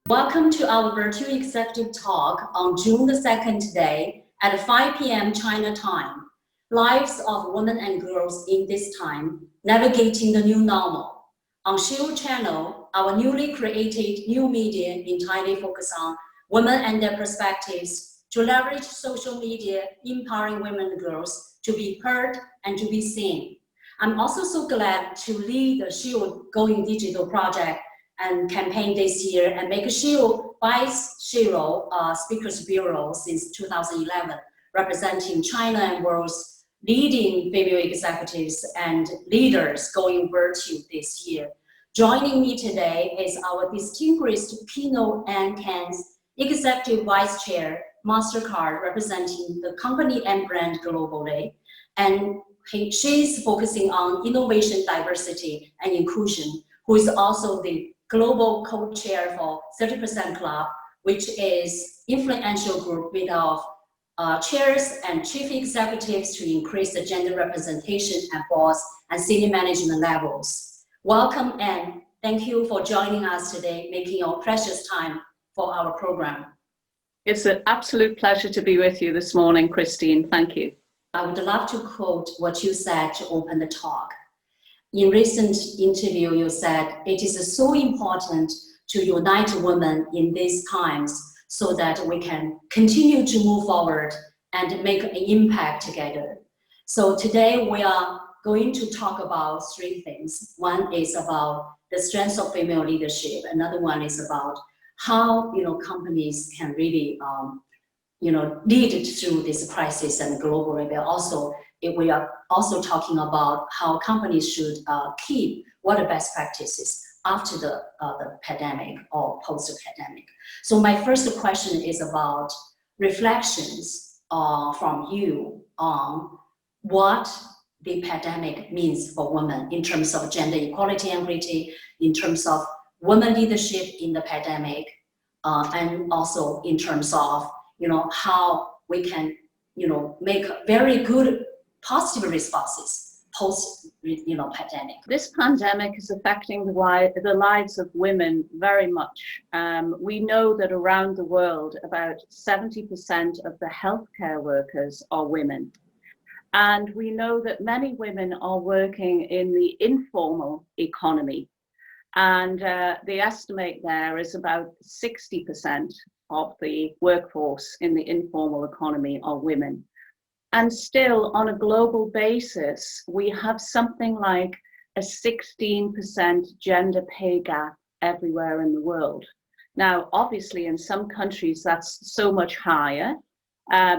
Welcome to our virtual executive talk on June the 2nd today at 5 p.m. China time. Lives of women and girls in this time, navigating the new normal. On Shero channel, our newly created new media entirely focus on women and their perspectives to leverage social media, empowering women and girls to be heard and to be seen. I'm also so glad to lead the Shero Going Digital project and campaign this year and make Shero Vice Shero Speakers Bureau since 2011, representing China and world's leading female executives and leaders going virtual this year. Joining me today is our distinguished keynote and Cairns Executive Vice Chair, MasterCard, representing the company and brand globally. And she's focusing on innovation, diversity, and inclusion, who is also the global co-chair for 30% Club, which is influential group made of chairs and chief executives to increase the gender representation at boss and senior management levels. Welcome and thank you for joining us today, making your precious time for our program. It's an absolute pleasure to be with you this morning, Christine. Thank you. I would love to quote what you said to open the talk. In recent interview, you said it is so important to unite women in these times so that we can continue to move forward and make an impact together. So today we are going to talk about three things. One is about the strengths of female leadership. Another one is about how companies can really lead through this crisis and globally. But also, we are also talking about how companies should keep what the best practices after the pandemic or post-pandemic. So my first question is about reflections from you on what the pandemic means for women in terms of gender equality and equity, in terms of women leadership in the pandemic, and also in terms of how we can make very good positive responses post pandemic. This pandemic is affecting the lives of women very much. We know that around the world about 70% of the healthcare workers are women. And we know that many women are working in the informal economy. And the estimate there is about 60% of the workforce in the informal economy are women. And still, on a global basis, we have something like a 16% gender pay gap everywhere in the world. Now, obviously, in some countries, that's so much higher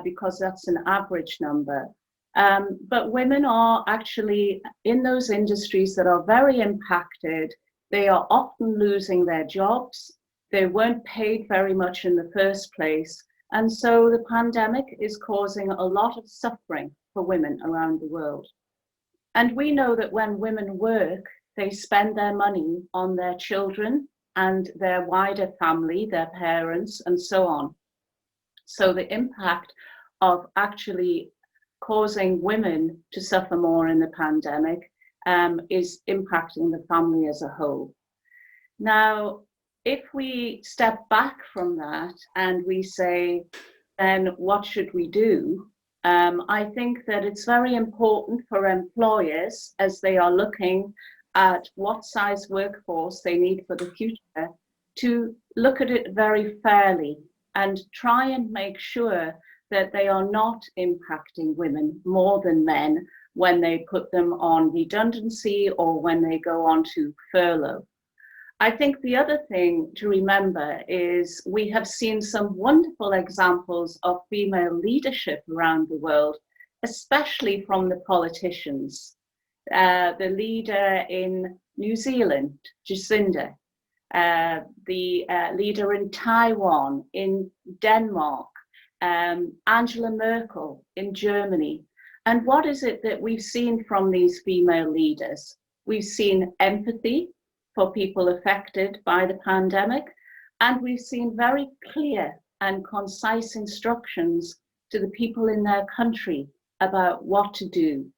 because that's an average number. But women are actually in those industries that are very impacted. They are often losing their jobs. They weren't paid very much in the first place. And so the pandemic is causing a lot of suffering for women around the world. And we know that when women work, they spend their money on their children and their wider family, their parents, and so on. So the impact of actually causing women to suffer more in the pandemic is impacting the family as a whole. Now, if we step back from that and we say, then what should we do? I think that it's very important for employers, as they are looking at what size workforce they need for the future, to look at it very fairly and try and make sure that they are not impacting women more than men when they put them on redundancy or when they go on to furlough. I think the other thing to remember is we have seen some wonderful examples of female leadership around the world, especially from the politicians. The leader in New Zealand, Jacinda, the leader in Taiwan, in Denmark, Angela Merkel in Germany. And what is it that we've seen from these female leaders? We've seen empathy for people affected by the pandemic, and we've seen very clear and concise instructions to the people in their country about what to do.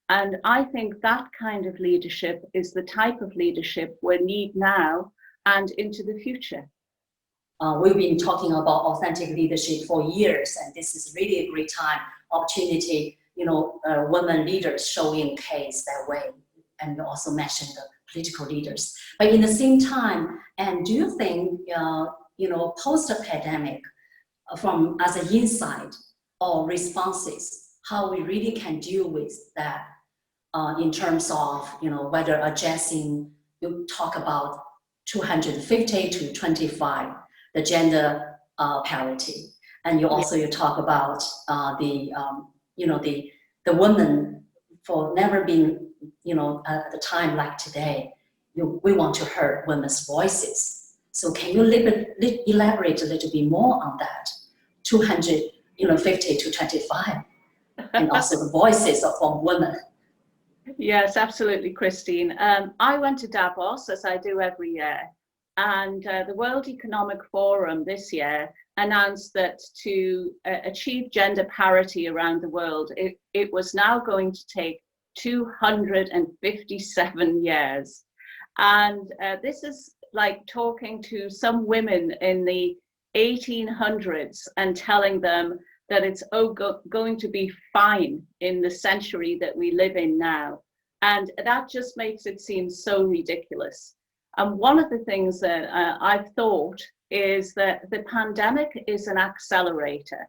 And I think that kind of leadership is the type of leadership we need now and into the future. we've been talking about authentic leadership for years, and this is really a great time, opportunity, women leaders showing case that way, and you also mentioned the political leaders. But in the same time, and do you think, post-pandemic, from as an insight or responses, how we really can deal with that in terms of, whether addressing, you talk about 250 to 25, the gender parity. And you also, you talk about the women for never being, at the time like today, we want to hear women's voices. So can you elaborate a little bit more on that? 250 to 25, and also the voices of women. Yes, absolutely, Christine. I went to Davos, as I do every year, and the World Economic Forum this year announced that to achieve gender parity around the world, it was now going to take 257 years. And this is like talking to some women in the 1800s and telling them that it's going to be fine in the century that we live in now. And that just makes it seem so ridiculous. And one of the things that I've thought is that the pandemic is an accelerator.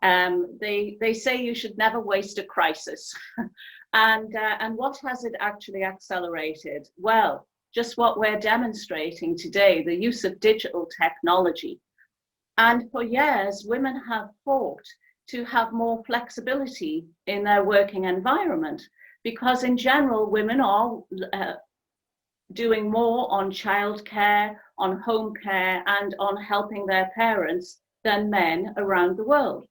They say you should never waste a crisis. And what has it actually accelerated? Well, just what we're demonstrating today, the use of digital technology. And for years, women have fought to have more flexibility in their working environment, because in general, women are doing more on childcare, on home care, and on helping their parents than men around the world.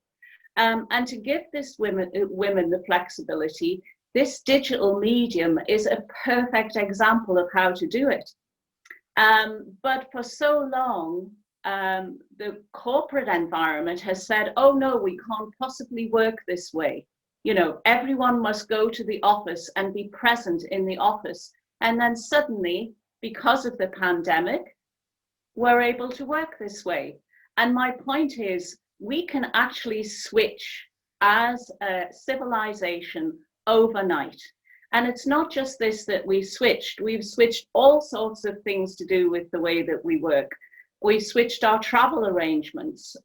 And to give this women the flexibility, this digital medium is a perfect example of how to do it. But for so long, the corporate environment has said, oh no, we can't possibly work this way. Everyone must go to the office and be present in the office. And then suddenly, because of the pandemic, we're able to work this way. And my point is, we can actually switch as a civilization overnight. And it's not just this that we've switched all sorts of things to do with the way that we work. We've switched our travel arrangements.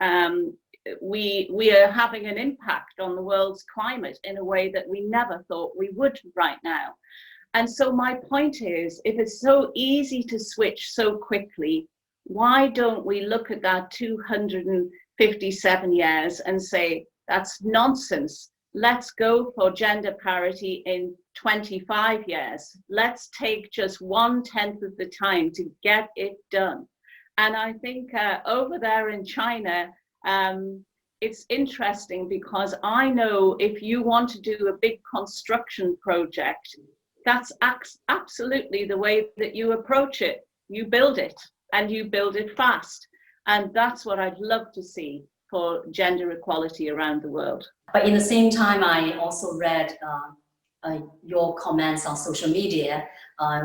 We are having an impact on the world's climate in a way that we never thought we would right now. And so my point is, if it's so easy to switch so quickly, why don't we look at that 257 years and say, that's nonsense. Let's go for gender parity in 25 years. Let's take just 1/10 of the time to get it done. And I think over there in China, it's interesting because I know if you want to do a big construction project, that's absolutely the way that you approach it. You build it, and you build it fast. And that's what I'd love to see for gender equality around the world. But in the same time, I also read your comments on social media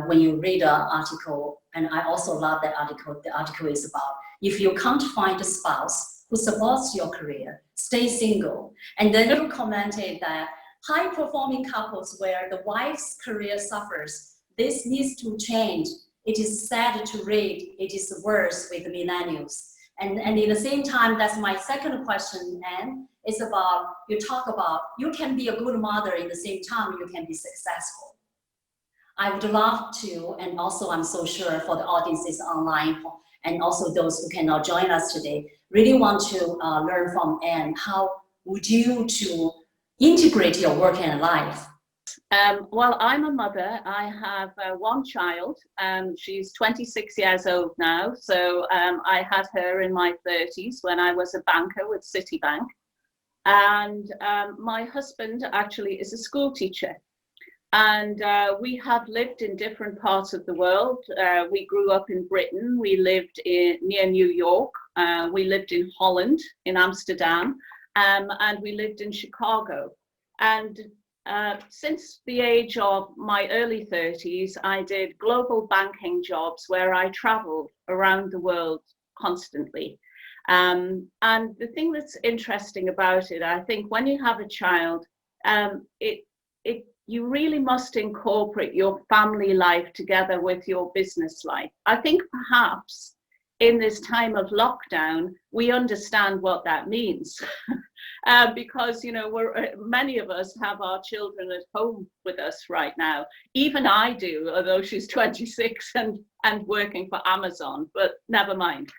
when you read an article, and I also love that article. The article is about, if you can't find a spouse who supports your career, stay single. And then you commented that high-performing couples where the wife's career suffers, this needs to change. It is sad to read. It is worse with the millennials. And in the same time, that's my second question, Anne, is about, you talk about, you can be a good mother in the same time, you can be successful. I would love to, and also I'm so sure for the audiences online, and also those who cannot join us today, really want to learn from Anne, how would you to integrate your work and life? Well, I'm a mother. I have one child. She's 26 years old now. So I had her in my 30s when I was a banker with Citibank. And my husband actually is a school teacher. And we have lived in different parts of the world. We grew up in Britain. We lived near New York. We lived in Holland, in Amsterdam, and we lived in Chicago. And since the age of my early 30s, I did global banking jobs where I traveled around the world constantly. And the thing that's interesting about it, I think when you have a child, you really must incorporate your family life together with your business life. I think perhaps in this time of lockdown, we understand what that means. Because many of us have our children at home with us right now. Even I do, although she's 26 and working for Amazon, but never mind.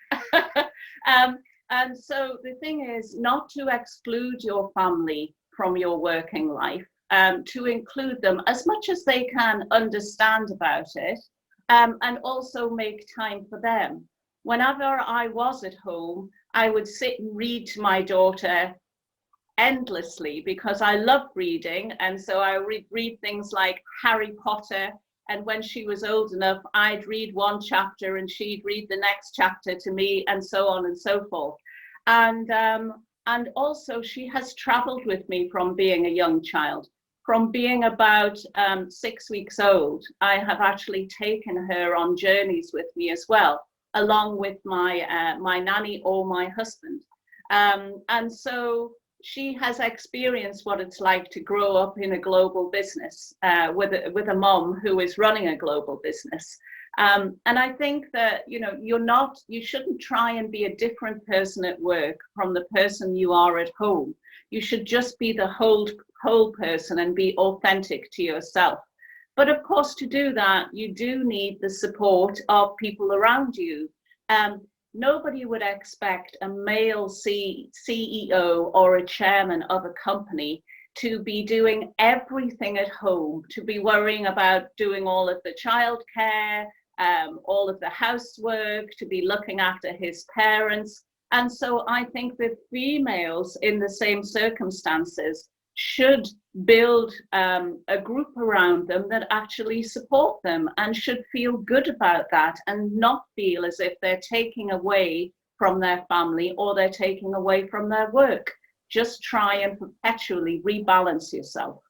And so the thing is not to exclude your family from your working life, to include them as much as they can understand about it, and also make time for them. Whenever I was at home, I would sit and read to my daughter endlessly because I love reading. And so I would read things like Harry Potter. And when she was old enough, I'd read one chapter and she'd read the next chapter to me, and so on and so forth. And also she has traveled with me from being a young child. From being about 6 weeks old, I have actually taken her on journeys with me as well, along with my nanny or my husband. And so she has experienced what it's like to grow up in a global business with a mom who is running a global business. And I think that you shouldn't try and be a different person at work from the person you are at home. You should just be the whole person and be authentic to yourself. But of course, to do that, you do need the support of people around you. Nobody would expect a male CEO or a chairman of a company to be doing everything at home, to be worrying about doing all of the childcare, all of the housework, to be looking after his parents. And so I think that females in the same circumstances should build a group around them that actually support them, and should feel good about that and not feel as if they're taking away from their family or they're taking away from their work. Just try and perpetually rebalance yourself.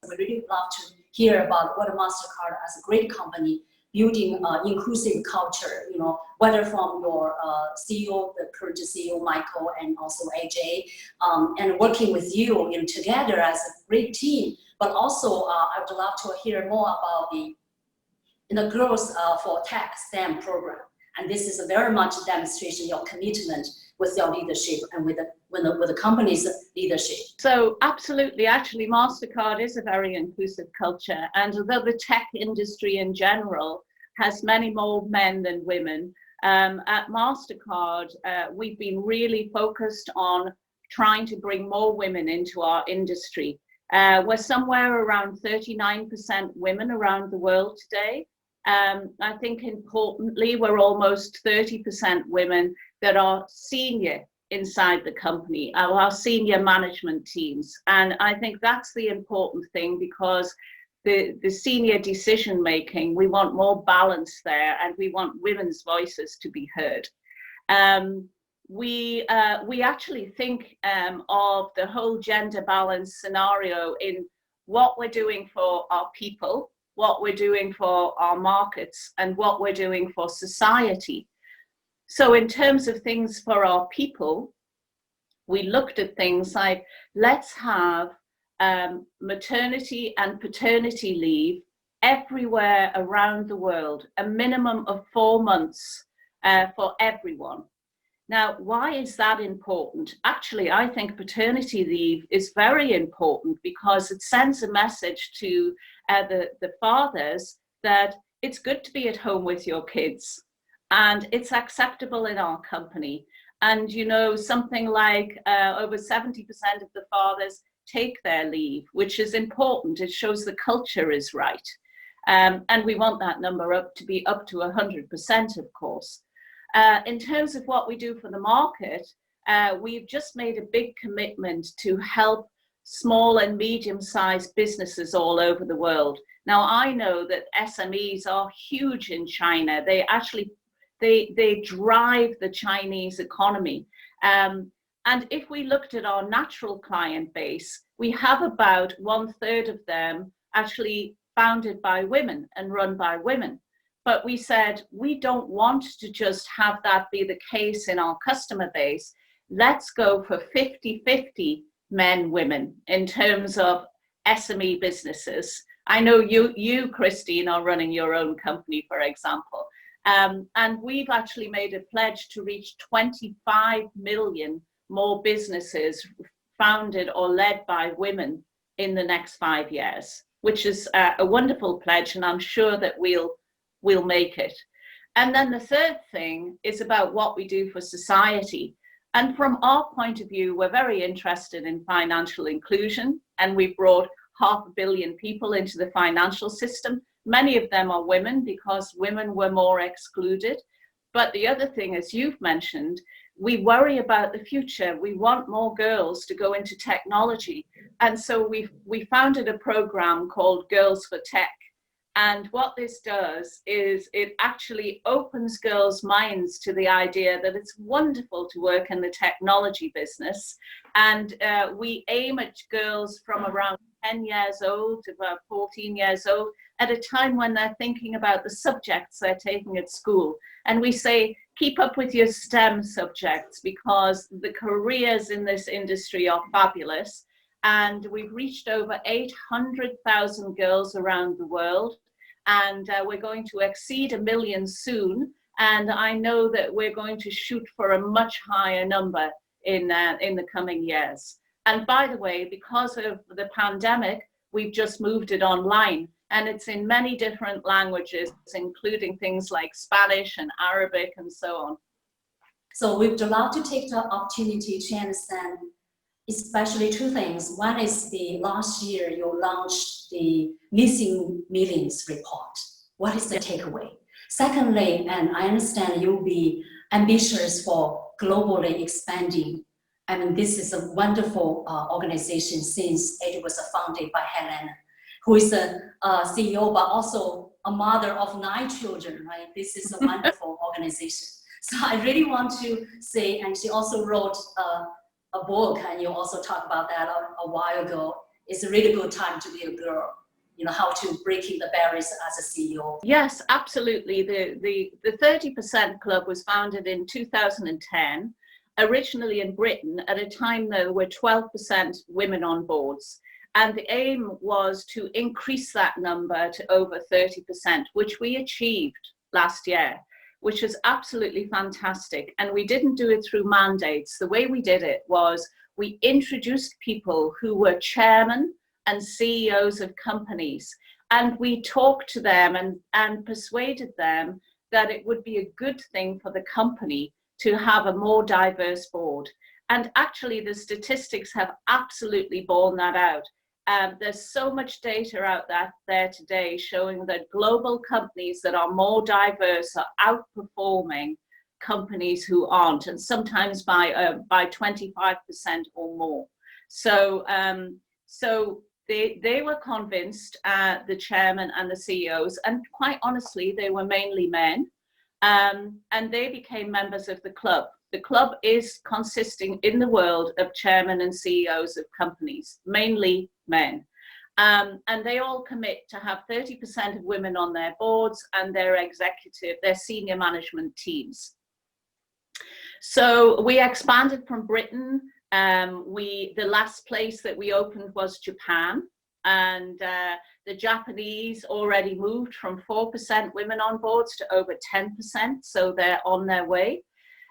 We really love to hear about what MasterCard as a great company building inclusive culture, whether from your CEO, the current CEO, Michael, and also AJ, and working with you, together as a great team. But also, I would love to hear more about the Girls for Tech STEM program. And this is a very much a demonstration of your commitment with your leadership and with the company's leadership. So absolutely, actually, MasterCard is a very inclusive culture. And although the tech industry in general has many more men than women, at MasterCard, we've been really focused on trying to bring more women into our industry. We're somewhere around 39% women around the world today. I think importantly, we're almost 30% women that are senior inside the company, our senior management teams. And I think that's the important thing, because the senior decision making, we want more balance there, and we want women's voices to be heard. We actually think of the whole gender balance scenario in what we're doing for our people, what we're doing for our markets, and what we're doing for society. So in terms of things for our people, we looked at things like, let's have maternity and paternity leave everywhere around the world, a minimum of 4 months for everyone. Now, why is that important? Actually, I think paternity leave is very important because it sends a message to the fathers that it's good to be at home with your kids, and it's acceptable in our company. And something like over 70% of the fathers take their leave, which is important. It shows the culture is right. And we want that number to be up to 100%, of course. In terms of what we do for the market, we've just made a big commitment to help small and medium-sized businesses all over the world. Now, I know that SMEs are huge in China. They drive the Chinese economy. And if we looked at our natural client base, we have about 1/3 of them actually founded by women and run by women. But we said, we don't want to just have that be the case in our customer base. Let's go for 50-50 men, women in terms of SME businesses. I know you, Christine, are running your own company, for example. And we've actually made a pledge to reach 25 million more businesses founded or led by women in the next 5 years, which is a wonderful pledge, and I'm sure that we'll make it. And then the third thing is about what we do for society. And from our point of view, we're very interested in financial inclusion, and we've brought 500 million people into the financial system. Many of them are women because women were more excluded. But the other thing, as you've mentioned, we worry about the future. We want more girls to go into technology. And so we founded a program called Girls for Tech. And what this does is it actually opens girls' minds to the idea that it's wonderful to work in the technology business. And we aim at girls from around 10 years old to about 14 years old at a time when they're thinking about the subjects they're taking at school. And we say, keep up with your STEM subjects because the careers in this industry are fabulous. And we've reached over 800,000 girls around the world. And we're going to exceed 1 million soon. And I know that we're going to shoot for a much higher number in the coming years. And by the way, because of the pandemic, we've just moved it online. And it's in many different languages, including things like Spanish and Arabic and so on. So we would love to take the opportunity to understand especially two things. One is the last year you launched the Missing Millions report. What is the takeaway? Secondly, and I understand you'll be ambitious for globally expanding. I mean, this is a wonderful organization since it was founded by Helen, who is a CEO, but also a mother of 9 children, right? This is a wonderful organization. So I really want to say, and she also wrote a book, and you also talked about that a while ago. It's a really good time to be a girl, you know, how to breaking the barriers as a CEO. Yes, absolutely. The 30% Club was founded in 2010, originally in Britain, at a time there were 12% women on boards. And the aim was to increase that number to over 30%, which we achieved last year, which is absolutely fantastic. And we didn't do it through mandates. The way we did it was we introduced people who were chairmen and CEOs of companies. And we talked to them and persuaded them that it would be a good thing for the company to have a more diverse board. And actually the statistics have absolutely borne that out. There's so much data out there today showing that global companies that are more diverse are outperforming companies who aren't, and sometimes by 25% or more. So they were convinced, the chairman and the CEOs, and quite honestly, they were mainly men, and they became members of the club. The club is consisting in the world of chairmen and CEOs of companies, mainly men. And they all commit to have 30% of women on their boards and their senior management teams. So we expanded from Britain. The last place that we opened was Japan. And the Japanese already moved from 4% women on boards to over 10%. So they're on their way.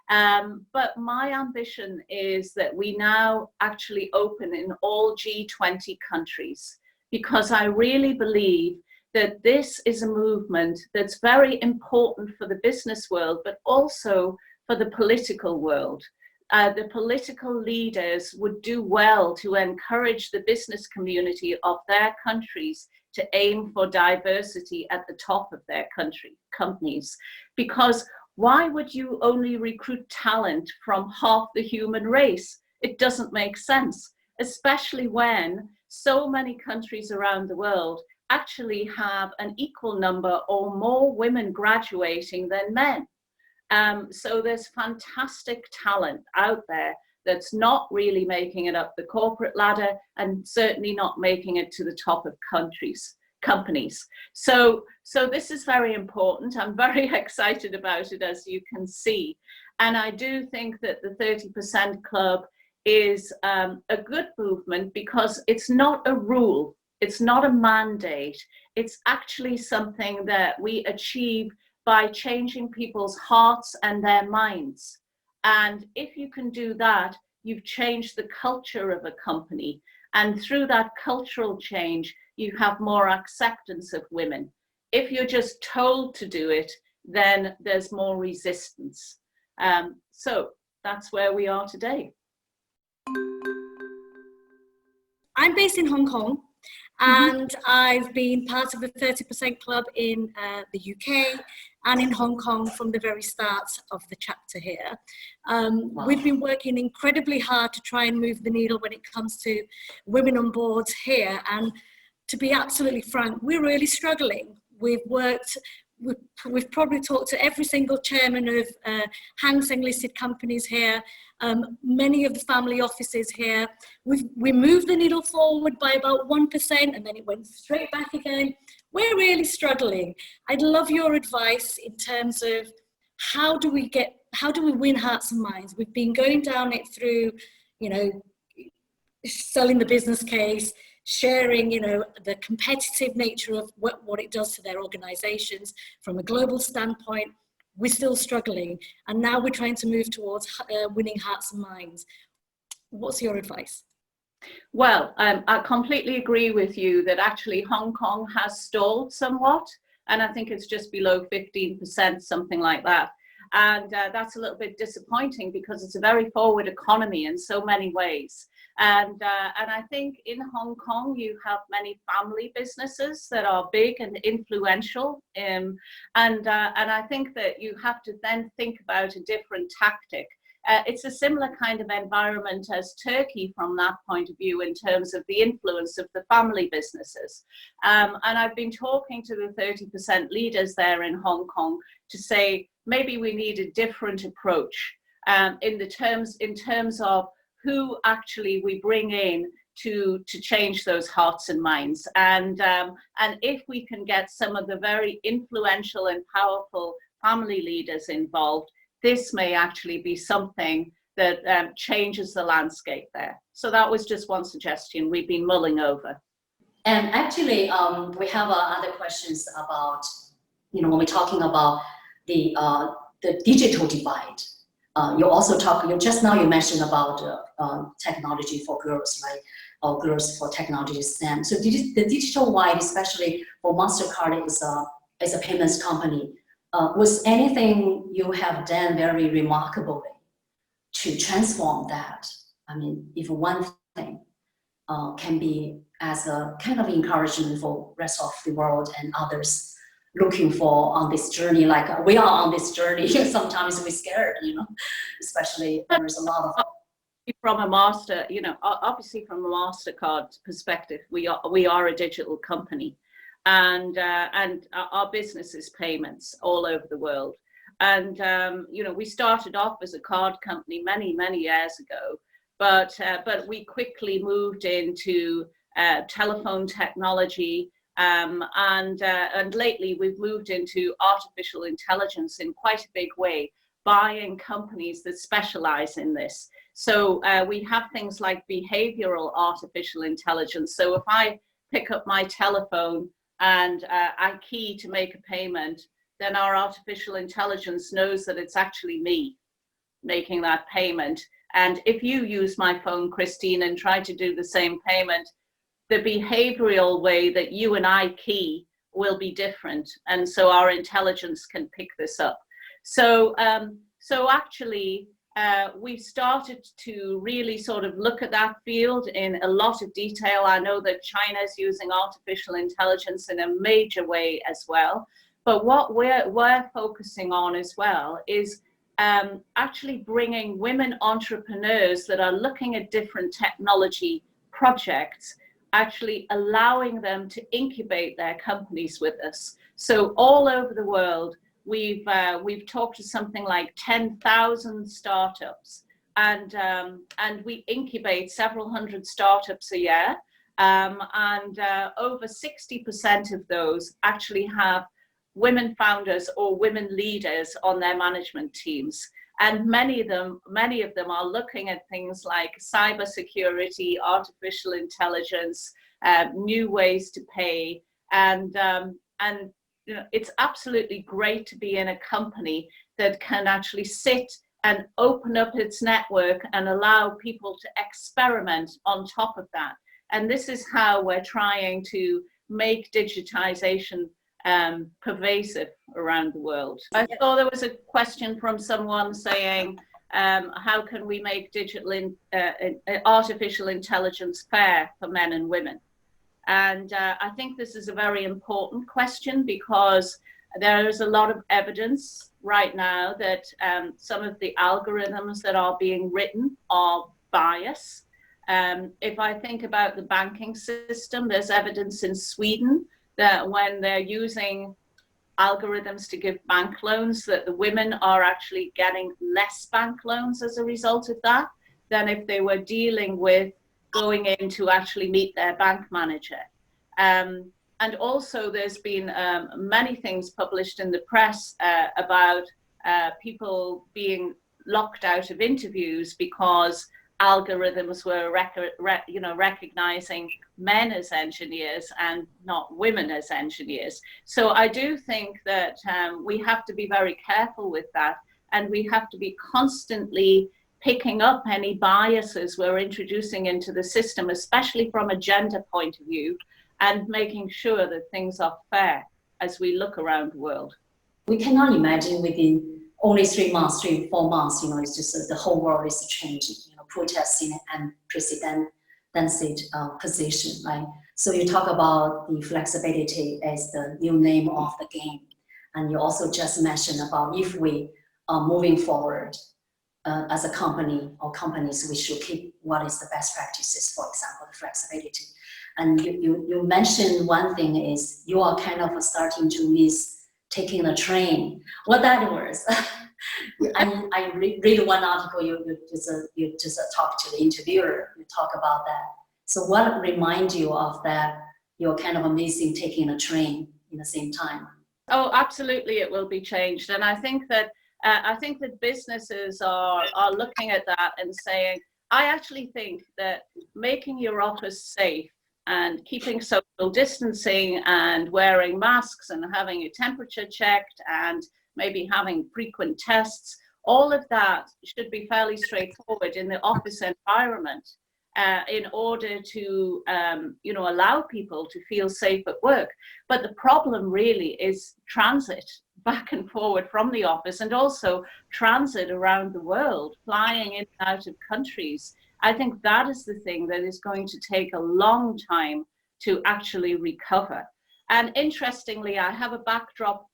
But my ambition is that we now actually open in all G20 countries, because I really believe that this is a movement that's very important for the business world, but also for the political world. The political leaders would do well to encourage the business community of their countries to aim for diversity at the top of their companies, because why would you only recruit talent from half the human race? It doesn't make sense, especially when so many countries around the world actually have an equal number or more women graduating than men. So there's fantastic talent out there that's not really making it up the corporate ladder, and certainly not making it to the top of countries, companies. So this is very important. I'm very excited about it, as you can see. And I do think that the 30% Club is a good movement because it's not a rule, it's not a mandate, it's actually something that we achieve by changing people's hearts and their minds. And if you can do that, you've changed the culture of a company. And through that cultural change, you have more acceptance of women. If you're just told to do it, then there's more resistance. So that's where we are today. I'm based in Hong Kong, and I've been part of the 30% Club in the UK and in Hong Kong from the very start of the chapter here. Wow. We've been working incredibly hard to try and move the needle when it comes to women on boards here, and to be absolutely frank, we're really struggling. We've probably talked to every single chairman of Hang Seng listed companies here, many of the family offices here. We moved the needle forward by about 1%, and then it went straight back again. We're really struggling. I'd love your advice in terms of how do we win hearts and minds? We've been going down it through, selling the business case, sharing, the competitive nature of what it does to their organizations from a global standpoint. We're still struggling, and now we're trying to move towards winning hearts and minds. What's your advice? Well, I completely agree with you that actually Hong Kong has stalled somewhat, and I think it's just below 15%, something like that. And that's a little bit disappointing because it's a very forward economy in so many ways. And I think in Hong Kong, you have many family businesses that are big and influential. And I think that you have to then think about a different tactic. It's a similar kind of environment as Turkey from that point of view in terms of the influence of the family businesses. And I've been talking to the 30% leaders there in Hong Kong to say, maybe we need a different approach in terms of who actually we bring in to change those hearts and minds. And if we can get some of the very influential and powerful family leaders involved, this may actually be something that changes the landscape there. So that was just one suggestion we've been mulling over. And actually, we have other questions about, when we're talking about the digital divide. Just now you mentioned about technology for girls, right? Or girls for technology STEM. So the digital divide, especially for MasterCard, is a payments company. Was anything you have done very remarkably to transform that? I mean, if one thing can be as a kind of encouragement for rest of the world and others looking for on this journey, like we are on this journey. Sometimes we're scared, especially there's a lot of. From a obviously from a MasterCard perspective, we are a digital company. And our business is payments all over the world. And, we started off as a card company many, many years ago, but we quickly moved into telephone technology. And lately we've moved into artificial intelligence in quite a big way, buying companies that specialize in this. So we have things like behavioral artificial intelligence. So if I pick up my telephone and I key to make a payment, then our artificial intelligence knows that it's actually me making that payment. And if you use my phone, Christine, and try to do the same payment, the behavioral way that you and I key will be different. And so our intelligence can pick this up. So actually, we've started to really sort of look at that field in a lot of detail. I know that China's using artificial intelligence in a major way as well. But what we're focusing on as well is actually bringing women entrepreneurs that are looking at different technology projects, actually allowing them to incubate their companies with us. So all over the world, we've talked to something like 10,000 startups, and we incubate several hundred startups a year. and over 60% of those actually have women founders or women leaders on their management teams. And many of them are looking at things like cybersecurity, artificial intelligence, new ways to pay, and you know, it's absolutely great to be in a company that can actually sit and open up its network and allow people to experiment on top of that. And this is how we're trying to make digitization pervasive around the world. I saw there was a question from someone saying, how can we make artificial intelligence fair for men and women? And I think this is a very important question, because there is a lot of evidence right now that some of the algorithms that are being written are biased. If I think about the banking system, there's evidence in Sweden that when they're using algorithms to give bank loans, that the women are actually getting less bank loans as a result of that than if they were dealing with going in to actually meet their bank manager. And also there's been many things published in the press about people being locked out of interviews because algorithms were recognizing men as engineers and not women as engineers. So I do think that we have to be very careful with that, and we have to be constantly picking up any biases we're introducing into the system, especially from a gender point of view, and making sure that things are fair as we look around the world. We cannot imagine within only 3 months, 4 months, you know, it's just the whole world is changing, you know, protesting and unprecedented position, right? So you talk about the flexibility as the new name of the game. And you also just mentioned about if we are moving forward as a company or companies, we should keep what is the best practices, for example, the flexibility. And you mentioned one thing is you are kind of starting to miss taking the train. What that was? I read one article, you just talked to the interviewer, you talk about that. So what reminds you of that, you're kind of missing taking a train in the same time? Oh, absolutely, it will be changed. And I think that businesses are looking at that and saying, I actually think that making your office safe and keeping social distancing and wearing masks and having your temperature checked and maybe having frequent tests, all of that should be fairly straightforward in the office environment in order to allow people to feel safe at work. But the problem really is transit back and forward from the office, and also transit around the world, flying in and out of countries. I think that is the thing that is going to take a long time to actually recover. And interestingly, I have a backdrop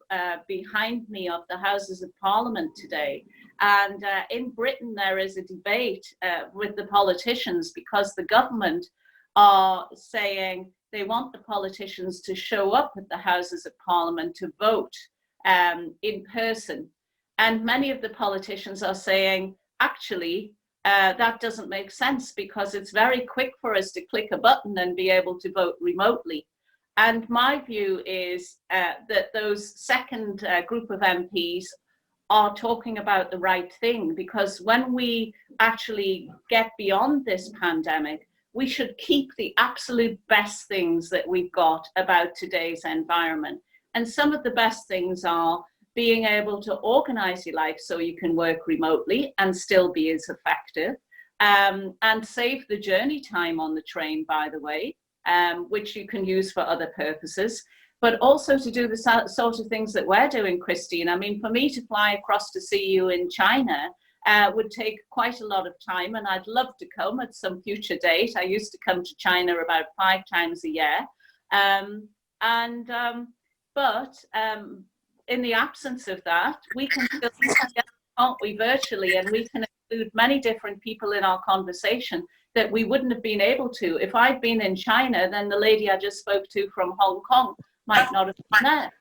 behind me of the Houses of Parliament today. And in Britain, there is a debate with the politicians, because the government are saying they want the politicians to show up at the Houses of Parliament to vote in person. And many of the politicians are saying, actually, that doesn't make sense, because it's very quick for us to click a button and be able to vote remotely. And my view is that those second group of MPs are talking about the right thing, because when we actually get beyond this pandemic, we should keep the absolute best things that we've got about today's environment. And some of the best things are being able to organize your life so you can work remotely and still be as effective, and save the journey time on the train, by the way, which you can use for other purposes, but also to do the sort of things that we're doing, Christine. I mean, for me to fly across to see you in China would take quite a lot of time, and I'd love to come at some future date. I used to come to China about 5 times a year. But in the absence of that, we can still get, can't we, virtually, and we can include many different people in our conversation that we wouldn't have been able to. If I'd been in China, then the lady I just spoke to from Hong Kong might not have been there.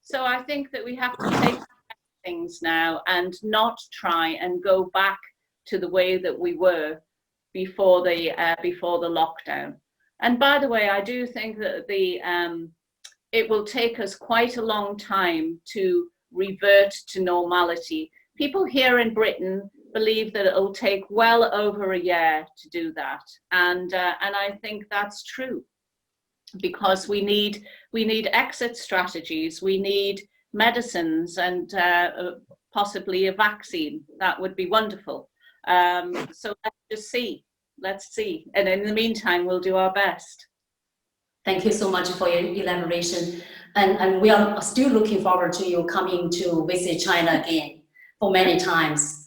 So I think that we have to take things now and not try and go back to the way that we were before the lockdown. And by the way, I do think that it will take us quite a long time to revert to normality. People here in Britain believe that it'll take well over a year to do that, and I think that's true, because we need exit strategies, we need medicines, and possibly a vaccine. That would be wonderful. So let's see, and in the meantime we'll do our best. Thank you so much for your elaboration, and we are still looking forward to you coming to visit China again for many times.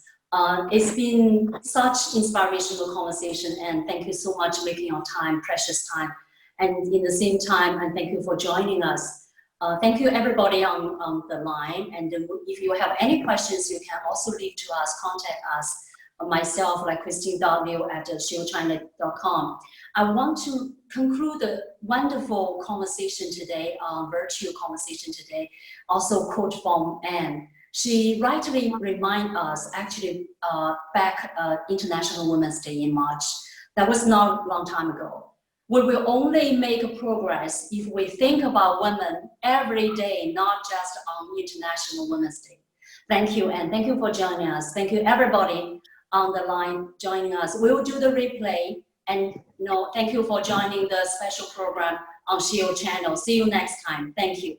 It's been such inspirational conversation, and thank you so much for making your time, precious time. And in the same time, and thank you for joining us. Thank you everybody on the line. And if you have any questions, you can also leave to us, contact us, myself, like Christine.Liu at sherochina.com. I want to conclude the wonderful conversation today, virtual conversation today, also quote from Anne. She rightly reminds us, actually, back International Women's Day in March. That was not a long time ago. We will only make progress if we think about women every day, not just on International Women's Day. Thank you, and thank you for joining us. Thank you, everybody on the line joining us. We will do the replay, and thank you for joining the special program on Shero channel. See you next time. Thank you.